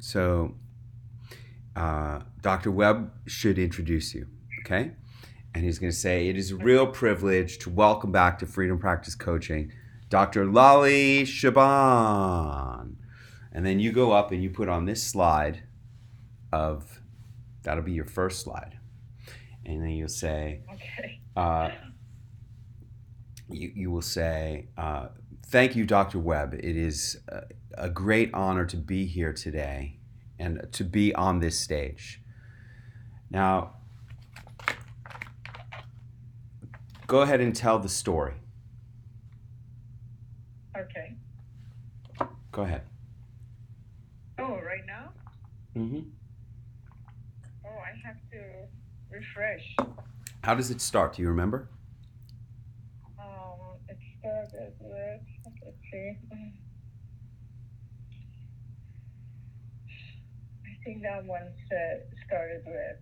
So Dr. Webb should introduce you, okay? And he's going to say, it is a real privilege to welcome back to Freedom Practice Coaching, Dr. Laleh Shaban. And then you go up and you put on this slide that'll be your first slide. And then you'll say, Okay. You will say, thank you, Dr. Webb. It is a great honor to be here today and to be on this stage. Now, go ahead and tell the story. Okay. Go ahead. Oh, right now? Mm-hmm. Oh, I have to refresh. How does it start? Do you remember? It started with, let's see. I think that one started with,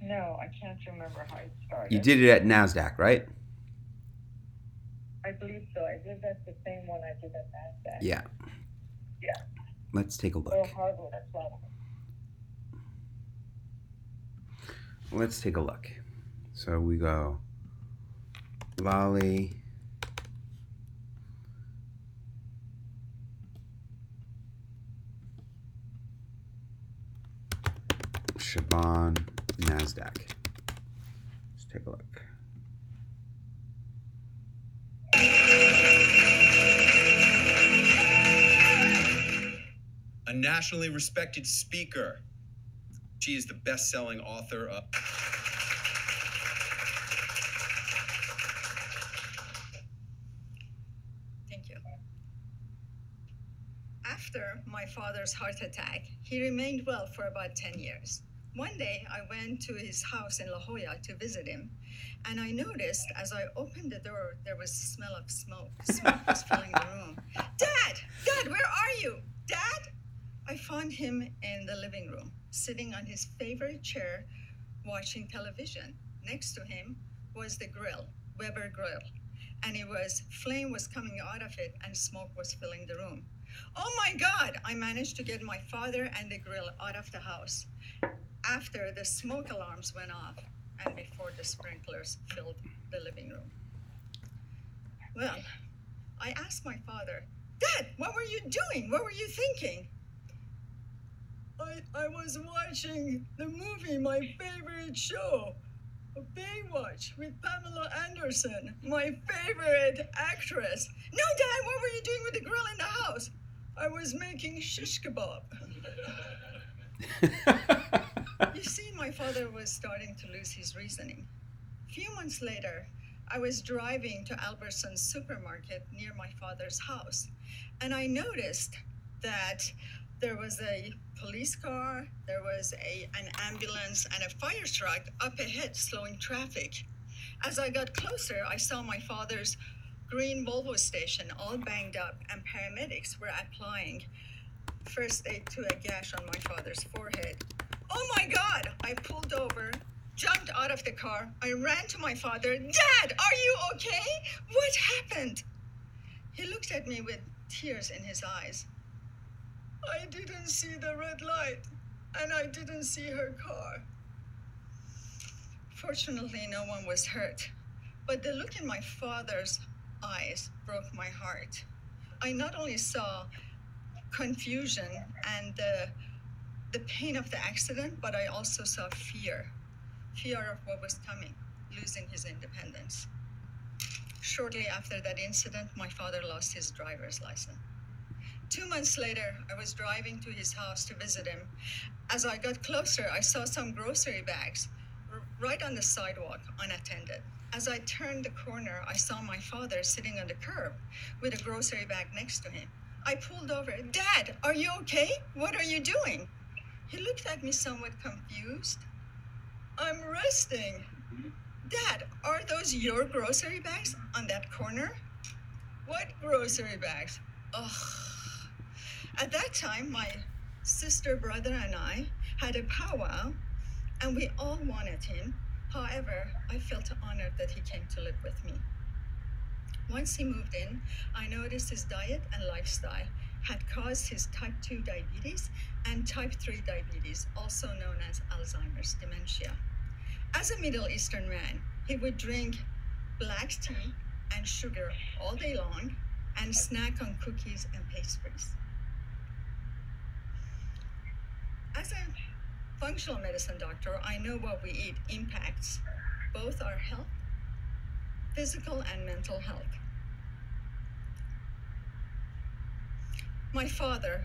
no, I can't remember how it started. You did it at NASDAQ, right? I believe so. I did that the same one I did at NASDAQ. Yeah. Yeah. Let's take a look. Oh, hardwood as well. Let's take a look. So we go Laleh Shaban NASDAQ. Let's take a look. A nationally respected speaker. She is the best-selling author of... Thank you. After my father's heart attack, he remained well for about 10 years. One day, I went to his house in La Jolla to visit him, and I noticed as I opened the door, there was a smell of smoke. Smoke was filling the room. Dad! Dad, where are you? Dad? I found him in the living room, sitting on his favorite chair, watching television. Next to him was the grill, Weber grill, and flame was coming out of it and smoke was filling the room. Oh my God! I managed to get my father and the grill out of the house after the smoke alarms went off and before the sprinklers filled the living room. Well, I asked my father, Dad, what were you doing? What were you thinking? I was watching the movie, my favorite show, Baywatch, with Pamela Anderson, my favorite actress. No, Dad, what were you doing with the grill in the house? I was making shish kebab. You see, my father was starting to lose his reasoning. A few months later, I was driving to Albertson's supermarket near my father's house, and I noticed that there was a police car, there was an ambulance, and a fire truck up ahead slowing traffic. As I got closer, I saw my father's green Volvo station all banged up, and paramedics were applying first aid to a gash on my father's forehead. Oh my God! I pulled over, jumped out of the car. I ran to my father. Dad, are you okay? What happened? He looked at me with tears in his eyes. I didn't see the red light, and I didn't see her car. Fortunately, no one was hurt, but the look in my father's eyes broke my heart. I not only saw confusion and the pain of the accident, but I also saw fear of what was coming, losing his independence. Shortly after that incident, my father lost his driver's license. 2 months later, I was driving to his house to visit him. As I got closer, I saw some grocery bags right on the sidewalk, unattended. As I turned the corner, I saw my father sitting on the curb with a grocery bag next to him. I pulled over. Dad, are you okay? What are you doing? He looked at me somewhat confused. I'm resting. Dad, are those your grocery bags on that corner? What grocery bags? Ugh. At that time, my sister, brother, and I had a powwow, and we all wanted him. However, I felt honored that he came to live with me. Once he moved in, I noticed his diet and lifestyle had caused his type 2 diabetes and type 3 diabetes, also known as Alzheimer's dementia. As a Middle Eastern man, he would drink black tea and sugar all day long and snack on cookies and pastries. As a functional medicine doctor, I know what we eat impacts both our health, physical and mental health. My father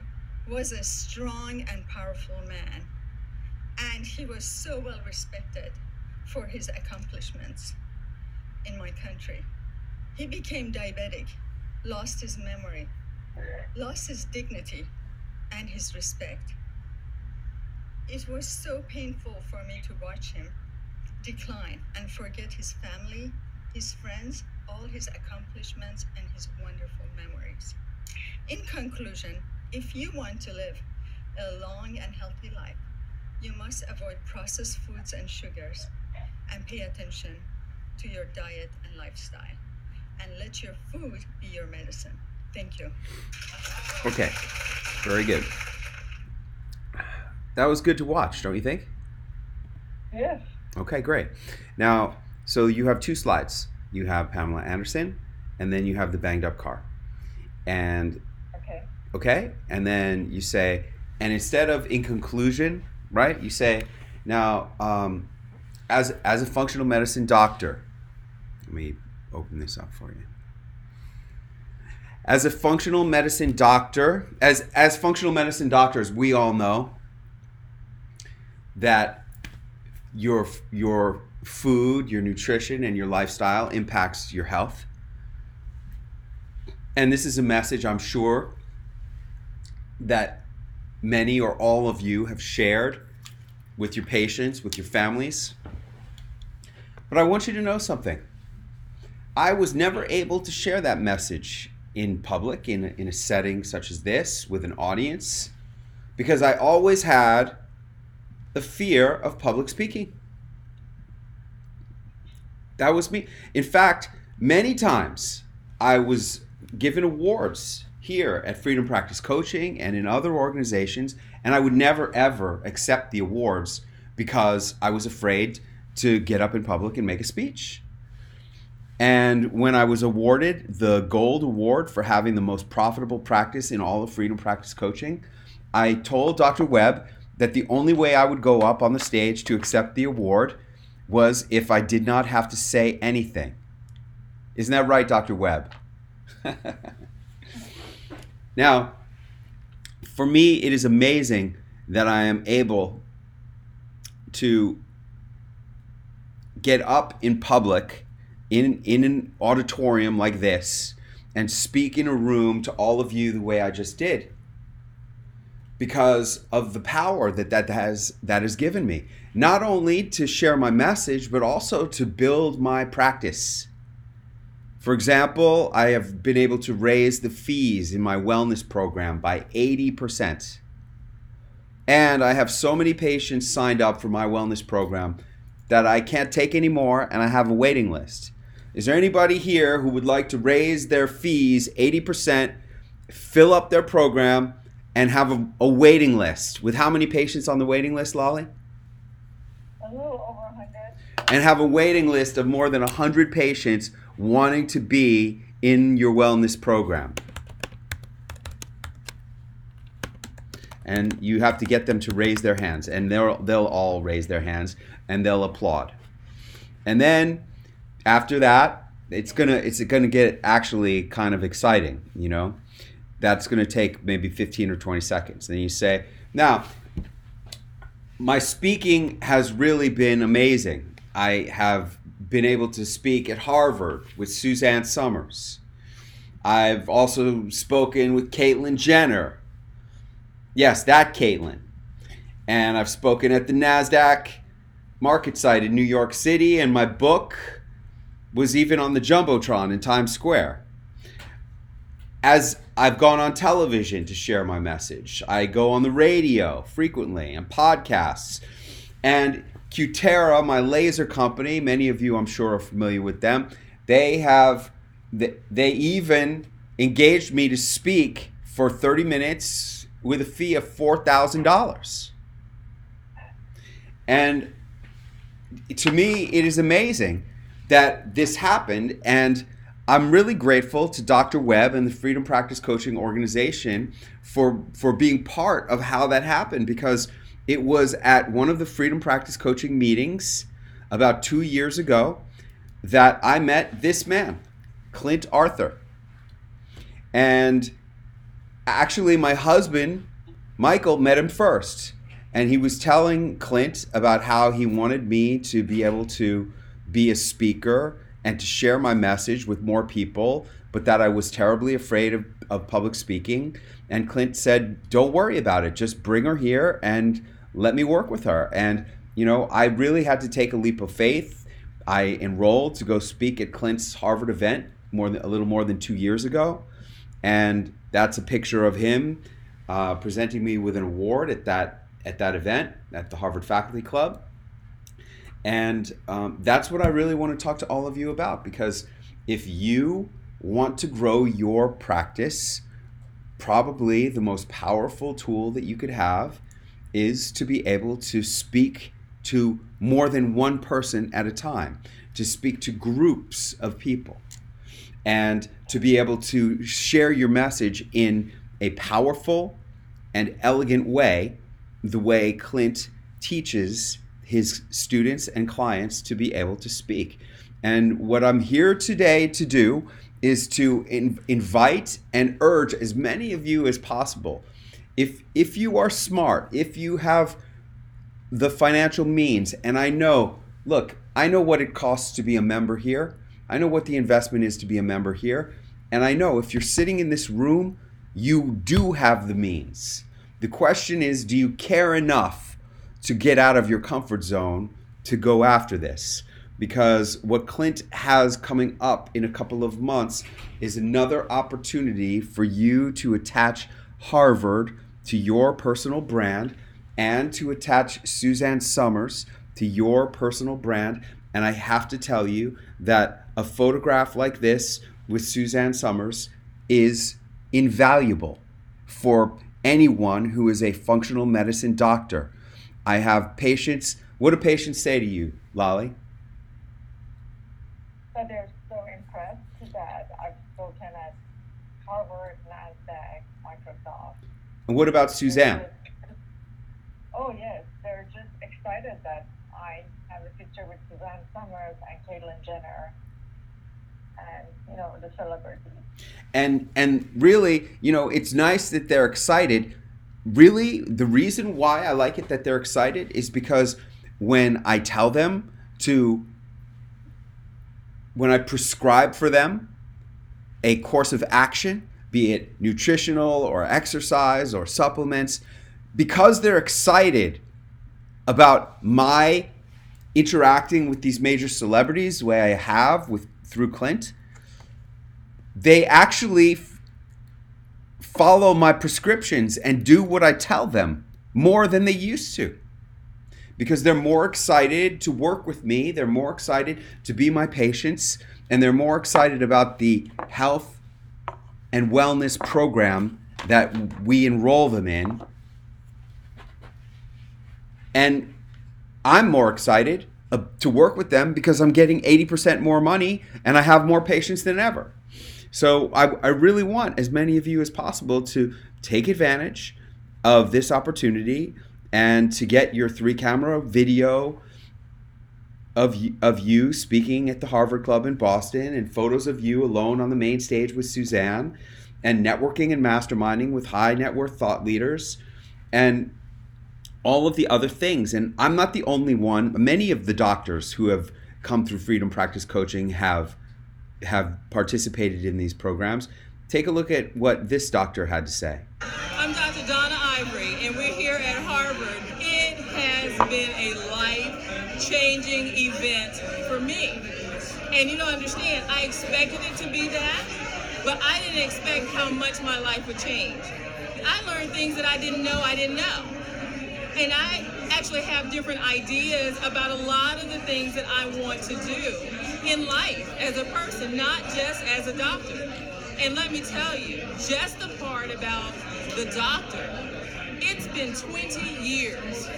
was a strong and powerful man, and he was so well respected for his accomplishments in my country. He became diabetic, lost his memory, lost his dignity and his respect. It was so painful for me to watch him decline and forget his family, his friends, all his accomplishments, and his wonderful memories. In conclusion, if you want to live a long and healthy life, you must avoid processed foods and sugars and pay attention to your diet and lifestyle. And let your food be your medicine. Thank you. Okay, very good. That was good to watch, don't you think? Yes. Okay, great. Now, so you have two slides. You have Pamela Anderson, and then you have the banged up car. And Okay. and then you say, and instead of in conclusion, right? You say, now, as a functional medicine doctor, let me open this up for you. As a functional medicine doctor, as functional medicine doctors, we all know that your food, your nutrition, and your lifestyle impacts your health. And this is a message I'm sure that many or all of you have shared with your patients, with your families. But I want you to know something. I was never able to share that message in public, in a setting such as this, with an audience, because I always had the fear of public speaking. That was me. In fact, many times I was given awards here at Freedom Practice Coaching and in other organizations, and I would never ever accept the awards because I was afraid to get up in public and make a speech. And when I was awarded the gold award for having the most profitable practice in all of Freedom Practice Coaching, I told Dr. Webb that the only way I would go up on the stage to accept the award was if I did not have to say anything. Isn't that right, Dr. Webb? Now, for me, it is amazing that I am able to get up in public in an auditorium like this and speak in a room to all of you the way I just did, because of the power that has given me, not only to share my message, but also to build my practice. For example, I have been able to raise the fees in my wellness program by 80%. And I have so many patients signed up for my wellness program that I can't take anymore, and I have a waiting list. Is there anybody here who would like to raise their fees 80%, fill up their program, and have a waiting list? With how many patients on the waiting list, Laleh? A little over 100. And have a waiting list of more than 100 patients wanting to be in your wellness program. And you have to get them to raise their hands, and they'll all raise their hands and they'll applaud. And then after that, it's gonna get actually kind of exciting, you know. That's gonna take maybe 15 or 20 seconds. Then you say, now, my speaking has really been amazing. I have been able to speak at Harvard with Suzanne Summers. I've also spoken with Caitlyn Jenner. Yes, that Caitlyn. And I've spoken at the NASDAQ market site in New York City, and my book was even on the Jumbotron in Times Square. As I've gone on television to share my message, I go on the radio frequently and podcasts. And Cutera, my laser company, many of you I'm sure are familiar with them, they have they even engaged me to speak for 30 minutes with a fee of $4,000. And to me, it is amazing that this happened, and I'm really grateful to Dr. Webb and the Freedom Practice Coaching Organization for being part of how that happened, because it was at one of the Freedom Practice Coaching meetings about 2 years ago that I met this man, Clint Arthur. And actually, my husband, Michael, met him first. And he was telling Clint about how he wanted me to be able to be a speaker and to share my message with more people, but that I was terribly afraid of public speaking. And Clint said, don't worry about it. Just bring her here and let me work with her. And, you know, I really had to take a leap of faith. I enrolled to go speak at Clint's Harvard event a little more than 2 years ago. And that's a picture of him presenting me with an award at that event at the Harvard Faculty Club. And that's what I really want to talk to all of you about, because if you want to grow your practice, probably the most powerful tool that you could have is to be able to speak to more than one person at a time, to speak to groups of people, and to be able to share your message in a powerful and elegant way, the way Clint teaches his students and clients to be able to speak. And what I'm here today to do is to invite and urge as many of you as possible. If you are smart, if you have the financial means, and I know what it costs to be a member here. I know what the investment is to be a member here. And I know if you're sitting in this room, you do have the means. The question is, do you care enough to get out of your comfort zone to go after this? Because what Clint has coming up in a couple of months is another opportunity for you to attach Harvard to your personal brand and to attach Suzanne Somers to your personal brand. And I have to tell you that a photograph like this with Suzanne Somers is invaluable for anyone who is a functional medicine doctor. I have patients. What do patients say to you, Laleh? But they're so impressed that I've spoken at Harvard, NASDAQ, Microsoft. And what about Suzanne? Oh, yes. They're just excited that I have a picture with Suzanne Somers and Caitlyn Jenner and, you know, the celebrities. And really, you know, it's nice that they're excited. Really, the reason why I like it that they're excited is because when I tell them when I prescribe for them a course of action, be it nutritional or exercise or supplements, because they're excited about my interacting with these major celebrities the way I have through Clint, they actually follow my prescriptions and do what I tell them more than they used to. Because they're more excited to work with me, they're more excited to be my patients, and they're more excited about the health and wellness program that we enroll them in. And I'm more excited to work with them because I'm getting 80% more money and I have more patients than ever. So I really want as many of you as possible to take advantage of this opportunity and to get your 3-camera video of you speaking at the Harvard Club in Boston, and photos of you alone on the main stage with Suzanne, and networking and masterminding with high net worth thought leaders, and all of the other things. And I'm not the only one. Many of the doctors who have come through Freedom Practice Coaching have participated in these programs. Take a look at what this doctor had to say. I'm Dr. Donna Ivory, and we're here at Harvard. It has been a life-changing event for me. And you don't understand, I expected it to be that, but I didn't expect how much my life would change. I learned things that I didn't know. And I actually have different ideas about a lot of the things that I want to do. in life as a person, not just as a doctor. And let me tell you, just the part about the doctor, it's been 20 years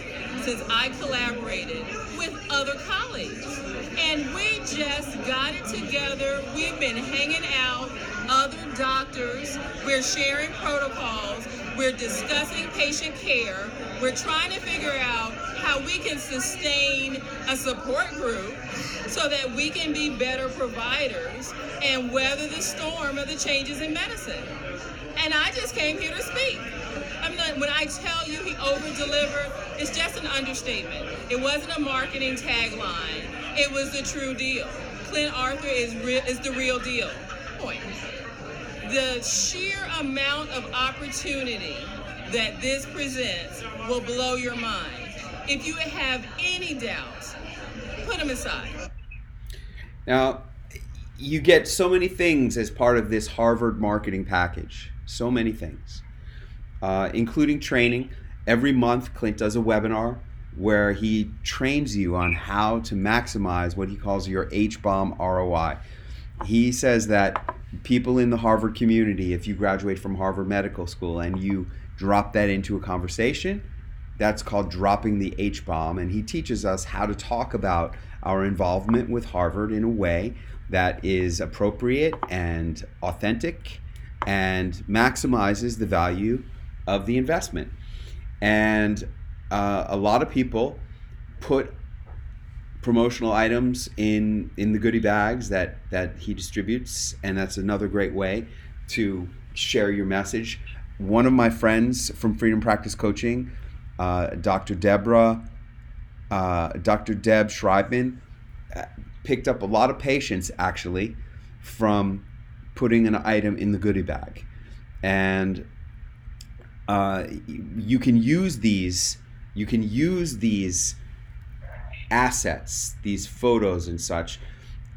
since I collaborated with other colleagues. And we just got it together. We've been hanging out, other doctors. We're sharing protocols. We're discussing patient care. We're trying to figure out how we can sustain a support group so that we can be better providers and weather the storm of the changes in medicine. And I just came here to speak. I mean, when I tell you he over-delivered, it's just an understatement. It wasn't a marketing tagline. It was the true deal. Clint Arthur is the real deal. Point. The sheer amount of opportunity that this presents will blow your mind. If you have any doubts, put them aside. Now, you get so many things as part of this Harvard marketing package. So many things, including training. Every month, Clint does a webinar where he trains you on how to maximize what he calls your H-bomb ROI. He says that people in the Harvard community, if you graduate from Harvard Medical School and you drop that into a conversation, that's called dropping the H-bomb. And he teaches us how to talk about our involvement with Harvard in a way that is appropriate and authentic and maximizes the value of the investment. And a lot of people put promotional items in the goodie bags that he distributes, and that's another great way to share your message. One of my friends from Freedom Practice Coaching, Dr. Deb Schreibman, picked up a lot of patients actually from putting an item in the goodie bag. And you can use these assets, these photos and such,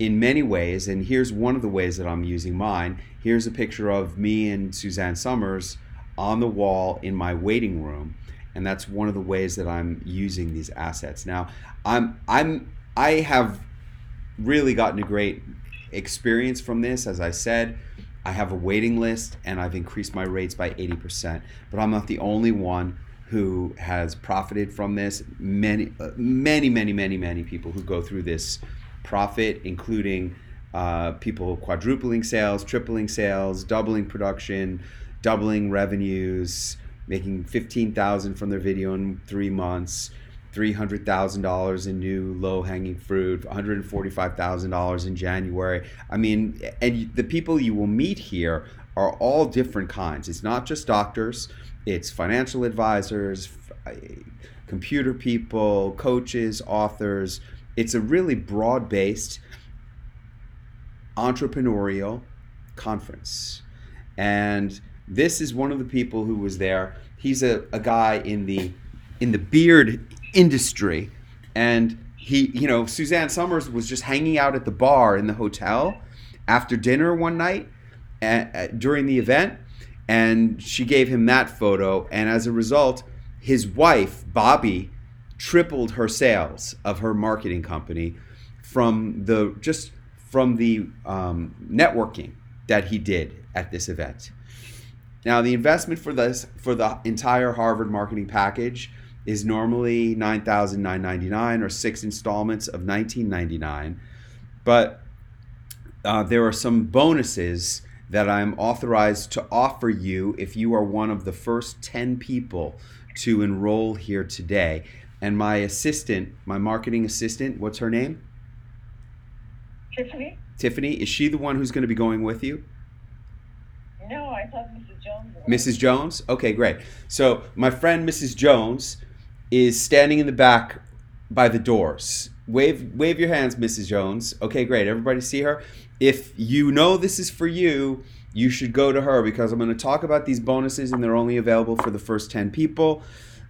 in many ways. And here's one of the ways that I'm using mine. Here's a picture of me and Suzanne Summers on the wall in my waiting room, and that's one of the ways that I'm using these assets. Now, I have really gotten a great experience from this. As I said, I have a waiting list and I've increased my rates by 80%, but I'm not the only one who has profited from this. Many people who go through this profit, including people quadrupling sales, tripling sales, doubling production, doubling revenues, making $15,000 from their video in 3 months, $300,000 in new low-hanging fruit, $145,000 in January. I mean, and the people you will meet here are all different kinds. It's not just doctors. It's financial advisors, computer people, coaches, authors. It's a really broad-based entrepreneurial conference. And this is one of the people who was there. He's a guy in the beard industry, and Suzanne Summers was just hanging out at the bar in the hotel after dinner one night during the event, and she gave him that photo, and as a result, his wife, Bobby, tripled her sales of her marketing company from the networking that he did at this event. Now, the investment for the entire Harvard marketing package is normally $9,999 or 6 installments of $1,999, but there are some bonuses that I'm authorized to offer you if you are one of the first 10 people to enroll here today. And my marketing assistant, what's her name? Tiffany? Tiffany, is she the one who's going to be going with you? No, I thought Mrs. Jones was. Mrs. Jones? Okay, great. So my friend Mrs. Jones is standing in the back by the doors. Wave your hands, Mrs. Jones. Okay, great. Everybody see her? If you know this is for you, you should go to her, because I'm going to talk about these bonuses and they're only available for the first 10 people.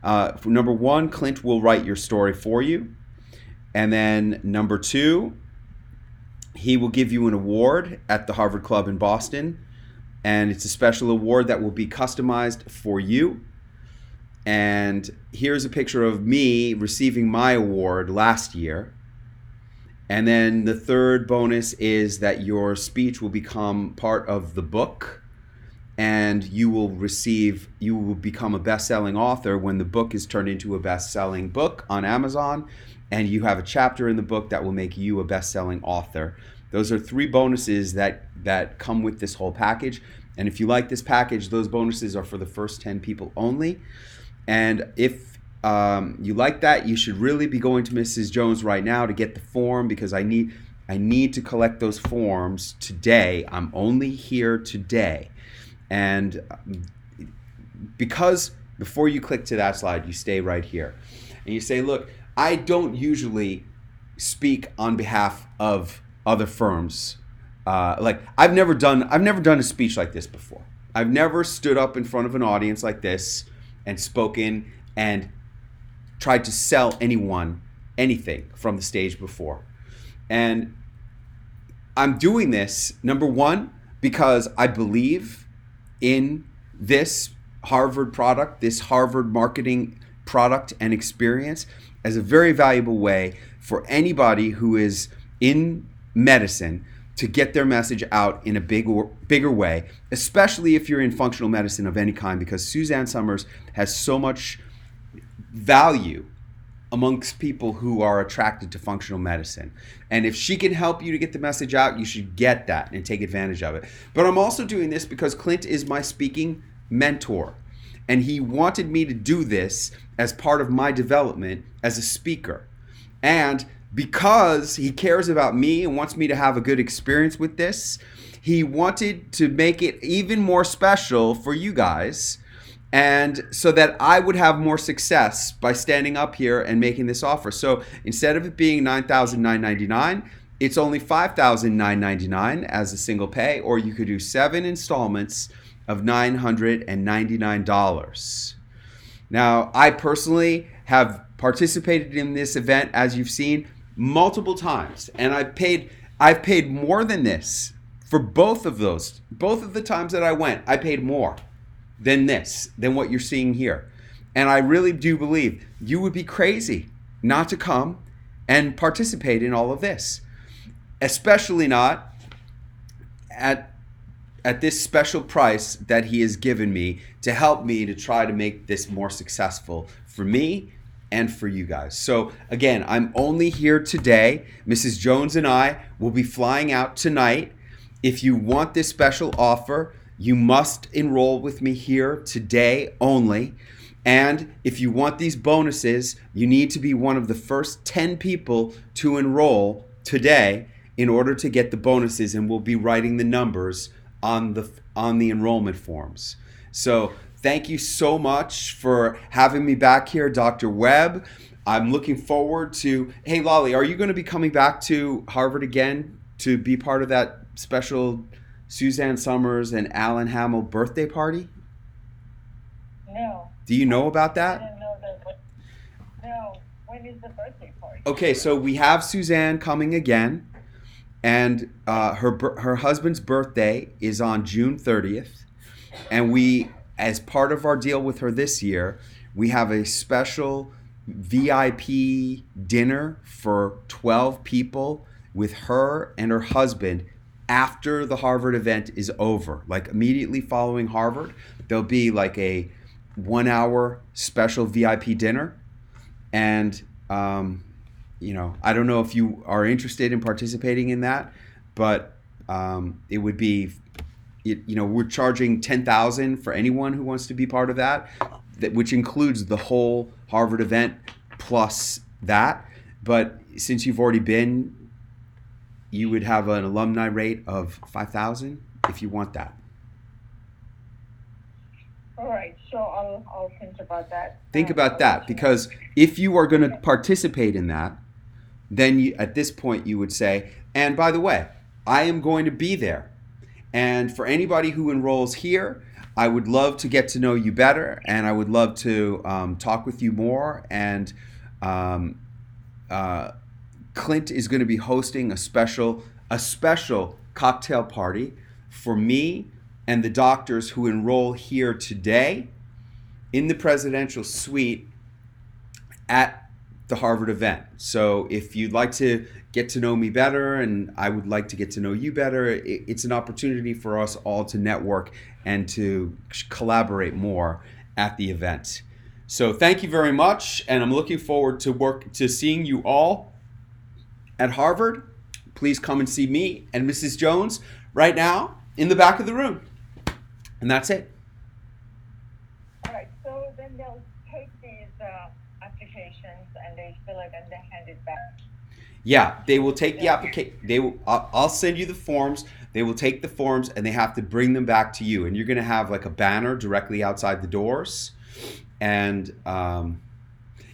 Number 1, Clint will write your story for you. And then number 2, he will give you an award at the Harvard Club in Boston. And it's a special award that will be customized for you. And here's a picture of me receiving my award last year. And then the third bonus is that your speech will become part of the book, and you will become a best-selling author when the book is turned into a best-selling book on Amazon, and you have a chapter in the book that will make you a best-selling author. Those are 3 bonuses that come with this whole package. And if you like this package, those bonuses are for the first 10 people only. And if you like that, you should really be going to Mrs. Jones right now to get the form, because I need to collect those forms today. I'm only here today. And because before you click to that slide, you stay right here and you say, look, I don't usually speak on behalf of other firms. Like I've never done a speech like this before. I've never stood up in front of an audience like this and spoken and tried to sell anyone anything from the stage before. And I'm doing this, number one, because I believe in this Harvard product, this Harvard marketing product and experience as a very valuable way for anybody who is in medicine to get their message out in a bigger way, especially if you're in functional medicine of any kind, because Suzanne Somers has so much value amongst people who are attracted to functional medicine. And if she can help you to get the message out, you should get that and take advantage of it. But I'm also doing this because Clint is my speaking mentor, and he wanted me to do this as part of my development as a speaker. And because he cares about me and wants me to have a good experience with this, he wanted to make it even more special for you guys, and so that I would have more success by standing up here and making this offer. So instead of it being $9,999, it's only $5,999 as a single pay, or you could do 7 installments of $999. Now, I personally have participated in this event, as you've seen, multiple times, and I've paid more than this for both of those. Both of the times that I went, I paid more than what you're seeing here. And I really do believe you would be crazy not to come and participate in all of this, especially not at this special price that he has given me to help me to try to make this more successful for me and for you guys. So again, I'm only here today. Mrs. Jones and I will be flying out tonight. If you want this special offer, you must enroll with me here today only. And if you want these bonuses, you need to be one of the first 10 people to enroll today in order to get the bonuses, and we'll be writing the numbers on the enrollment forms. So thank you so much for having me back here, Dr. Webb. I'm looking forward to, hey, Laleh, are you going to be coming back to Harvard again to be part of that special Suzanne Somers and Alan Hamill birthday party? No. Do you know about I that? didn't know that. No. When is the birthday party? Okay, so we have Suzanne coming again, and her husband's birthday is on June 30th, and we, as part of our deal with her this year, we have a special VIP dinner for 12 people with her and her husband after the Harvard event is over. Like immediately following Harvard, there'll be like a 1-hour special VIP dinner. And, I don't know if you are interested in participating in that, but it would be, we're charging $10,000 for anyone who wants to be part of that, which includes the whole Harvard event plus that. But since you've already been, you would have an alumni rate of $5,000 if you want that. All right, so I'll think about that. Think about that, because if you are going to participate in that, then at this point you would say, and by the way, I am going to be there. And for anybody who enrolls here, I would love to get to know you better, and I would love to talk with you more. And Clint is going to be hosting a special cocktail party for me and the doctors who enroll here today in the presidential suite at the Harvard event. So if you'd like to get to know me better and I would like to get to know you better, it's an opportunity for us all to network and to collaborate more at the event. So thank you very much, and I'm looking forward to seeing you all at Harvard. Please come and see me and Mrs. Jones right now in the back of the room. And that's it. All right. So then they'll take these applications and they fill it and they hand it back. Yeah, they will take the application. I'll send you the forms. They will take the forms and they have to bring them back to you. And you're going to have like a banner directly outside the doors. And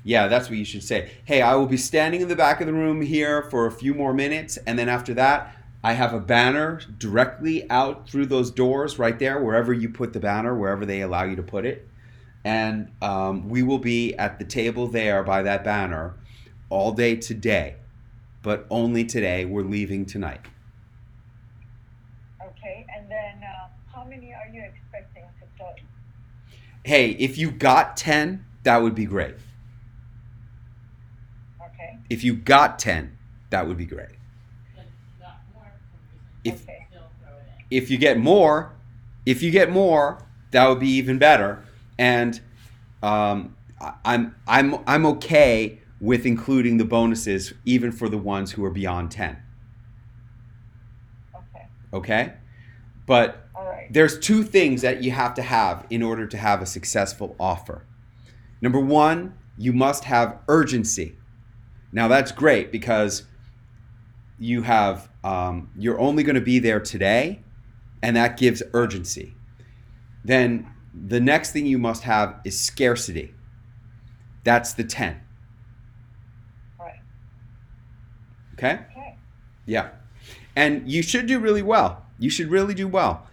yeah, that's what you should say. Hey, I will be standing in the back of the room here for a few more minutes. And then after that, I have a banner directly out through those doors right there, wherever you put the banner, wherever they allow you to put it. And we will be at the table there by that banner all day today. But only today. We're leaving tonight. Okay. And then how many are you expecting to close? Hey, if you got 10, that would be great. Okay. If you got 10, that would be great. If Okay. if you get more, that would be even better. And I'm okay with including the bonuses even for the ones who are beyond 10. Okay. Okay? But All right. there's two things that you have to have in order to have a successful offer. Number one, you must have urgency. Now that's great because you have you're only going to be there today, and that gives urgency. Then the next thing you must have is scarcity. That's the 10. Right. Okay? Okay. Yeah. And you should do really well. You should really do well.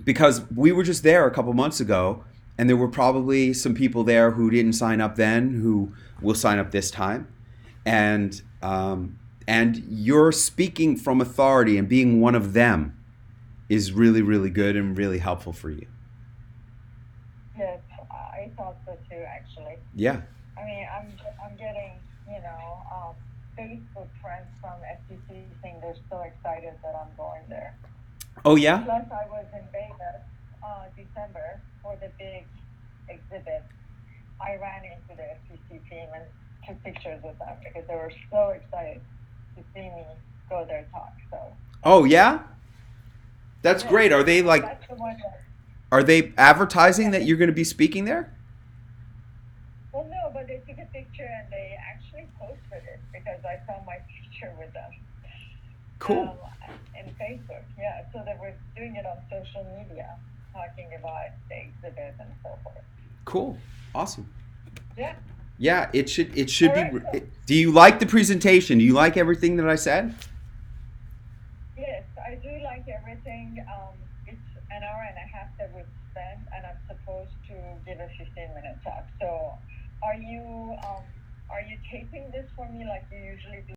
Because we were just there a couple months ago, and there were probably some people there who didn't sign up then who will sign up this time. And you're speaking from authority, and being one of them is really, really good and really helpful for you. Yes, I thought so too, actually. Yeah. I mean, I'm getting, Facebook friends from FTC saying they're so excited that I'm going there. Oh, yeah? Plus, I was in Vegas December for the big exhibit. I ran into the FTC team and took pictures with them because they were so excited to see me go there and talk. So. Oh, yeah? That's great. Are they That's the one that, are they advertising that you're going to be speaking there? well, no, but they took a picture and they actually posted it because I saw my picture with them. Cool. In Facebook, yeah. So they were doing it on social media, talking about the exhibit and so forth. Cool. Awesome. Yeah. Yeah, it should All be. right. Do you like the presentation? Do you like everything that I said? Yes, I do like everything. It's an hour and a half that we've spent, and I'm supposed to give a 15-minute talk. So, are you taping this for me like you usually do?